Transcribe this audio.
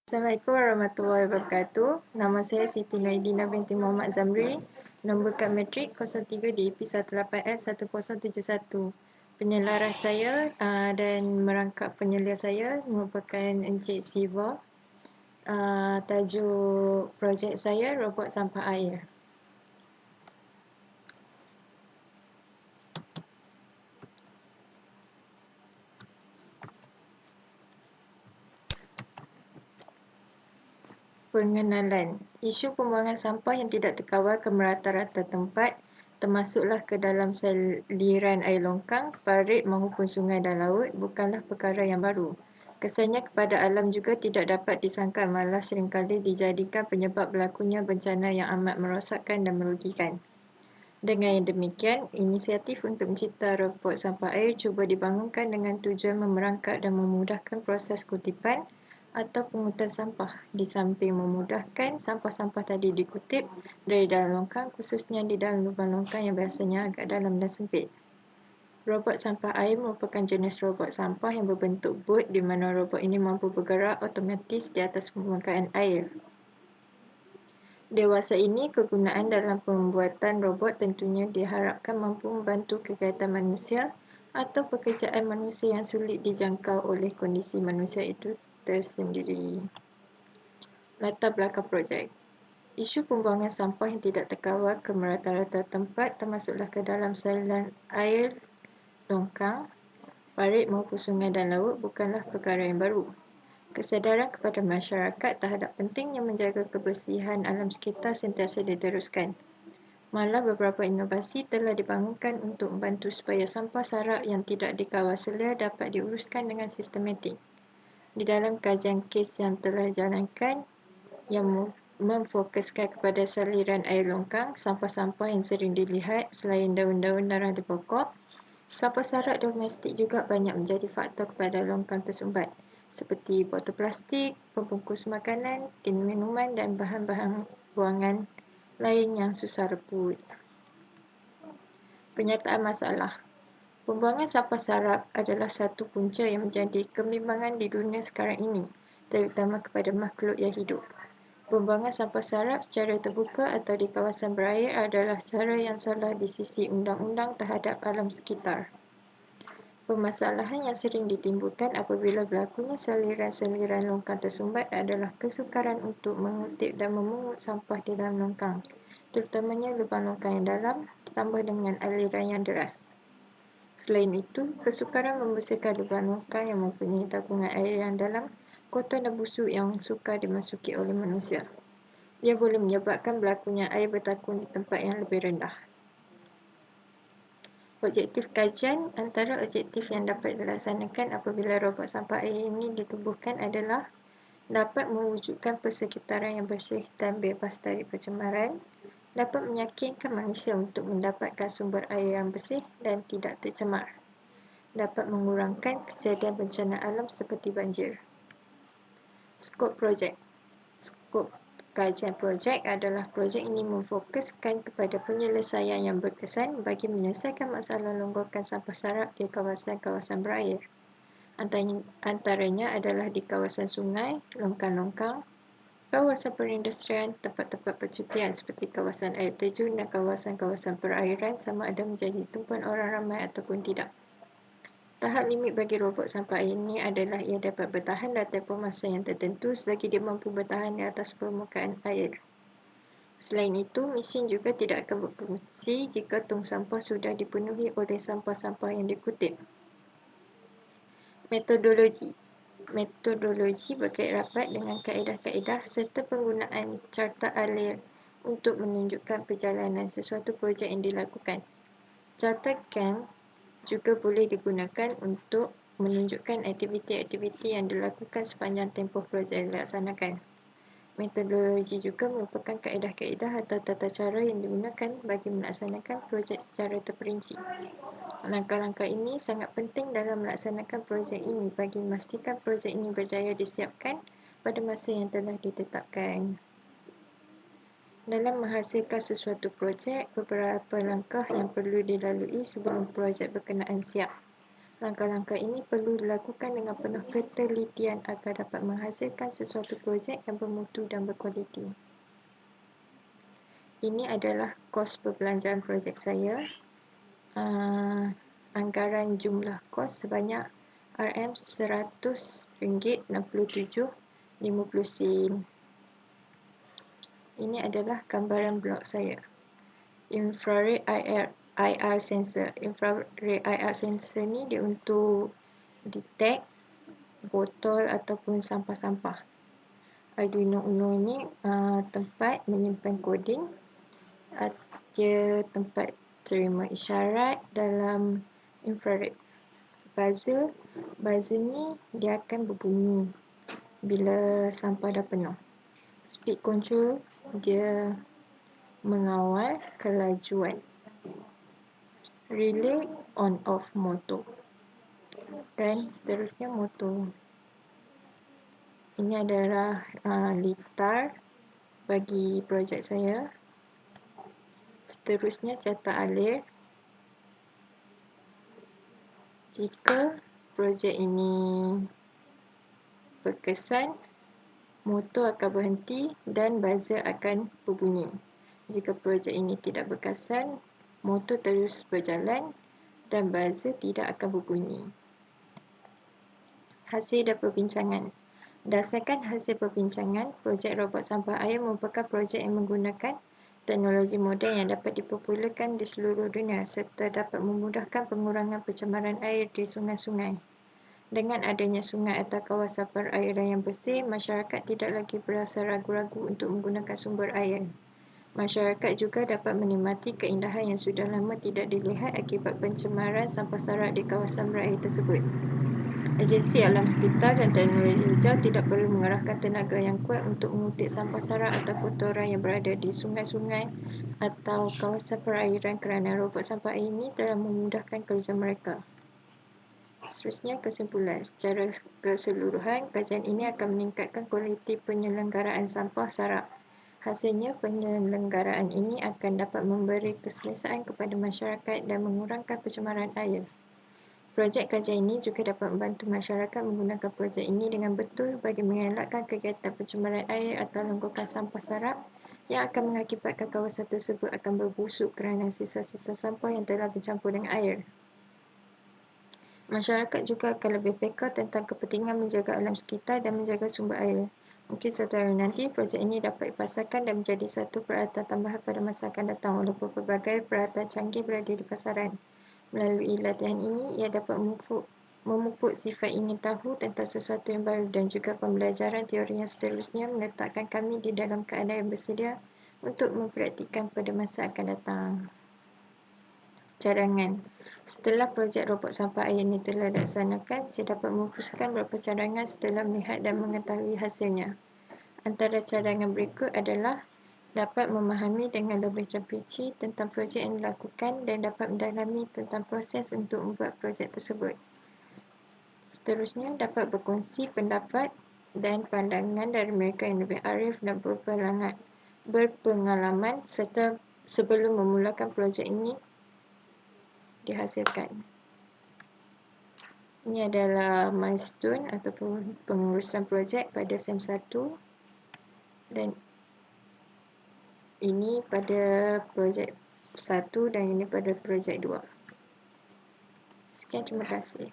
Assalamualaikum warahmatullahi wabarakatuh. Nama saya Siti Noidina binti Muhammad Zamri. Nombor kad matrik 03 DEP 18F1071. Penyelaras saya dan merangkap penyelia saya merupakan Encik Siva. Tajuk projek saya robot sampah air. Pengenalan. Isu pembuangan sampah yang tidak terkawal ke merata-rata tempat, termasuklah ke dalam saliran air longkang, parit maupun sungai dan laut, bukanlah perkara yang baru. Kesannya kepada alam juga tidak dapat disangkal, malah seringkali dijadikan penyebab berlakunya bencana yang amat merosakkan dan merugikan. Dengan yang demikian, inisiatif untuk mencipta robot sampah air cuba dibangunkan dengan tujuan memerangkap dan memudahkan proses kutipan atau pungutan sampah, di samping memudahkan sampah-sampah tadi dikutip dari dalam longkang, khususnya di dalam lubang longkang yang biasanya agak dalam dan sempit. Robot sampah air merupakan jenis robot sampah yang berbentuk bot di mana robot ini mampu bergerak otomatis di atas permukaan air. Dewasa ini kegunaan dalam pembuatan robot tentunya diharapkan mampu membantu kegiatan manusia atau pekerjaan manusia yang sulit dijangkau oleh kondisi manusia itu tersendiri. Latar belakang projek. Isu pembuangan sampah yang tidak terkawal ke merata-rata tempat, termasuklah ke dalam saluran air longkang, parit maupun sungai dan laut, bukanlah perkara yang baru. Kesedaran kepada masyarakat terhadap pentingnya menjaga kebersihan alam sekitar sentiasa diteruskan. Malah beberapa inovasi telah dibangunkan untuk membantu supaya sampah sarap yang tidak dikawal selia dapat diuruskan dengan sistematik. Di dalam kajian kes yang telah dijalankan yang memfokuskan kepada saliran air longkang, sampah-sampah yang sering dilihat selain daun-daun dan rantai pokok, sampah sarap domestik juga banyak menjadi faktor kepada longkang tersumbat, seperti botol plastik, pembungkus makanan, tin minuman dan bahan-bahan buangan lain yang susah reput. Penyataan masalah. Pembuangan sampah sarap adalah satu punca yang menjadi kebimbangan di dunia sekarang ini, terutama kepada makhluk yang hidup. Pembuangan sampah sarap secara terbuka atau di kawasan berair adalah cara yang salah di sisi undang-undang terhadap alam sekitar. Permasalahan yang sering ditimbulkan apabila berlakunya saliran-saliran longkang tersumbat adalah kesukaran untuk mengutip dan memungut sampah di dalam longkang, terutamanya lubang longkang yang dalam ditambah dengan aliran yang deras. Selain itu, kesukaran membersihkan lubang longkang yang mempunyai tabungan air yang dalam, kotor dan busuk yang sukar dimasuki oleh manusia. Ia boleh menyebabkan berlakunya air bertakung di tempat yang lebih rendah. Objektif kajian. Antara objektif yang dapat dilaksanakan apabila robot sampah air ini ditubuhkan adalah dapat mewujudkan persekitaran yang bersih dan bebas dari pencemaran, dapat meyakinkan manusia untuk mendapatkan sumber air yang bersih dan tidak tercemar, dapat mengurangkan kejadian bencana alam seperti banjir. Skop projek. Skop kajian projek adalah projek ini memfokuskan kepada penyelesaian yang berkesan bagi menyelesaikan masalah longgokan sampah sarap di kawasan-kawasan berair. Antaranya adalah di kawasan sungai, longkang-longkang, kawasan perindustrian, tempat-tempat percutian seperti kawasan air terjun dan kawasan-kawasan perairan sama ada menjadi tumpuan orang ramai ataupun tidak. Tahap limit bagi robot sampah ini adalah ia dapat bertahan dalam tempoh masa yang tertentu selagi dia mampu bertahan di atas permukaan air. Selain itu, mesin juga tidak akan berfungsi jika tong sampah sudah dipenuhi oleh sampah-sampah yang dikutip. Metodologi. Metodologi berkait rapat dengan kaedah-kaedah serta penggunaan carta alir untuk menunjukkan perjalanan sesuatu projek yang dilakukan. Carta Gantt juga boleh digunakan untuk menunjukkan aktiviti-aktiviti yang dilakukan sepanjang tempoh projek dilaksanakan. Metodologi juga merupakan kaedah-kaedah atau tata cara yang digunakan bagi melaksanakan projek secara terperinci. Langkah-langkah ini sangat penting dalam melaksanakan projek ini bagi memastikan projek ini berjaya disiapkan pada masa yang telah ditetapkan. Dalam menghasilkan sesuatu projek, beberapa langkah yang perlu dilalui sebelum projek berkenaan siap. Langkah-langkah ini perlu dilakukan dengan penuh ketelitian agar dapat menghasilkan sesuatu projek yang bermutu dan berkualiti. Ini adalah kos perbelanjaan projek saya. Anggaran jumlah kos sebanyak RM100.67.50. Ini adalah gambaran blok saya. Infrared IR sensor. Infrared IR sensor ni dia untuk detect botol ataupun sampah-sampah. Arduino Uno ini tempat menyimpan koding. Dia tempat terima isyarat dalam infrared. Buzzer ni dia akan berbunyi bila sampah dah penuh. Speed control dia mengawal kelajuan. Relay on off motor dan seterusnya motor. Ini adalah litar bagi projek saya. Seterusnya cetak alir. Jika projek ini berkesan, motor akan berhenti dan buzzer akan berbunyi. Jika projek ini tidak berkesan, motor terus berjalan dan buzzer tidak akan berbunyi. Hasil dan perbincangan. Berdasarkan hasil perbincangan, projek robot sampah air merupakan projek yang menggunakan teknologi moden yang dapat dipopularkan di seluruh dunia serta dapat memudahkan pengurangan pencemaran air di sungai-sungai. Dengan adanya sungai atau kawasan perairan yang bersih, masyarakat tidak lagi berasa ragu-ragu untuk menggunakan sumber air. Masyarakat juga dapat menikmati keindahan yang sudah lama tidak dilihat akibat pencemaran sampah sarak di kawasan berair tersebut. Agensi alam sekitar dan teknologi hijau tidak perlu mengerahkan tenaga yang kuat untuk mengutip sampah sarak atau kotoran yang berada di sungai-sungai atau kawasan perairan kerana robot sampah air ini telah memudahkan kerja mereka. Seterusnya kesimpulan. Secara keseluruhan, kajian ini akan meningkatkan kualiti penyelenggaraan sampah sarak. Hasilnya, penyelenggaraan ini akan dapat memberi keselesaan kepada masyarakat dan mengurangkan pencemaran air. Projek kajian ini juga dapat membantu masyarakat menggunakan projek ini dengan betul bagi mengelakkan kegiatan pencemaran air atau longgokan sampah sarak yang akan mengakibatkan kawasan tersebut akan berbusuk kerana sisa-sisa sampah yang telah bercampur dengan air. Masyarakat juga akan lebih peka tentang kepentingan menjaga alam sekitar dan menjaga sumber air. Mungkin suatu hari nanti, projek ini dapat dipasarkan dan menjadi satu peralatan tambahan pada masa akan datang walaupun pelbagai peralatan canggih berada di pasaran. Melalui latihan ini, ia dapat memupuk sifat ingin tahu tentang sesuatu yang baru dan juga pembelajaran teori yang seterusnya meletakkan kami di dalam keadaan yang bersedia untuk mempraktikkan pada masa akan datang. Cadangan. Setelah projek robot sampah air ini telah dilaksanakan, saya dapat memfokuskan beberapa cadangan setelah melihat dan mengetahui hasilnya. Antara cadangan berikut adalah dapat memahami dengan lebih terperinci tentang projek yang dilakukan dan dapat mendalami tentang proses untuk membuat projek tersebut. Seterusnya, dapat berkongsi pendapat dan pandangan dari mereka yang lebih arif dan berpengalaman serta sebelum memulakan projek ini dihasilkan. Ini adalah milestone ataupun pengurusan projek pada SEM 1 dan ini pada projek 1 dan ini pada projek 2. Sekian, terima kasih.